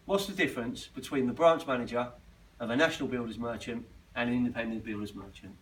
What's the difference between the branch manager of a national builders merchant and an independent builders merchant?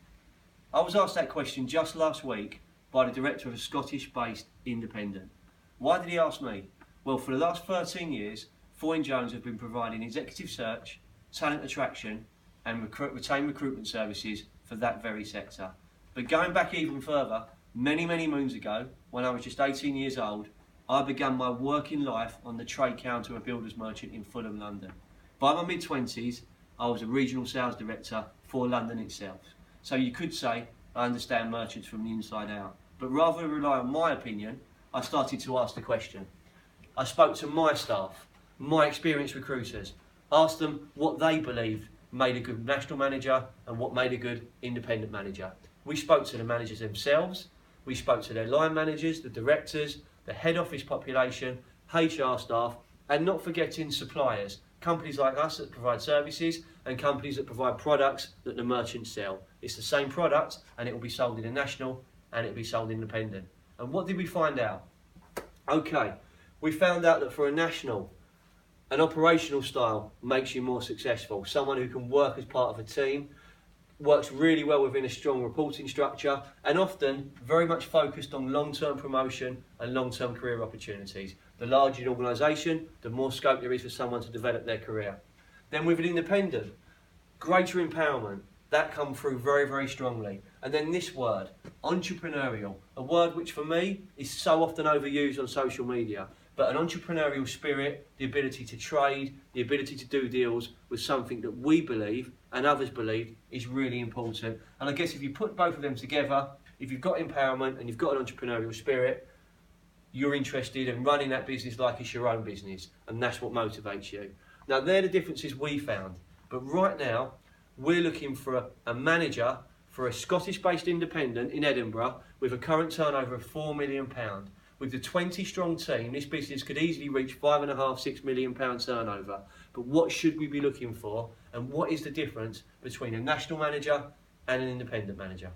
I was asked that question just last week by the director of a Scottish-based independent. Why did he ask me? Well, for the last 13 years, Foyne Jones have been providing executive search, talent attraction and retained recruitment services for that very sector. But going back even further, many moons ago, when I was just 18 years old, I began my working life on the trade counter of a builders merchant in Fulham, London. By my mid-20s, I was a regional sales director for London itself. So you could say I understand merchants from the inside out. But rather than rely on my opinion, I started to ask the question. I spoke to my staff, my experienced recruiters, asked them what they believed made a good national manager and what made a good independent manager. We spoke to the managers themselves, we spoke to their line managers, the directors, the head office population, HR staff, and not forgetting suppliers, companies like us that provide services and companies that provide products that the merchants sell. It's the same product and it will be sold in a national and it will be sold independent. And what did we find out? Okay, we found out that for a national, an operational style makes you more successful. Someone who can work as part of a team, works really well within a strong reporting structure, and often very much focused on long-term promotion and long-term career opportunities. The larger the organisation, the more scope there is for someone to develop their career. Then with an independent, greater empowerment, that comes through very strongly. And then this word, entrepreneurial, a word which for me is so often overused on social media. But an entrepreneurial spirit, the ability to trade, the ability to do deals was something that we believe and others believe is really important. And I guess if you put both of them together, if you've got empowerment and you've got an entrepreneurial spirit, you're interested in running that business like it's your own business, and that's what motivates you. Now, they're the differences we found. But right now, we're looking for a manager for a Scottish-based independent in Edinburgh with a current turnover of £4 million. With the 20-strong team, this business could easily reach £5.5 to £6 million turnover. But what should we be looking for, and what is the difference between a national manager and an independent manager?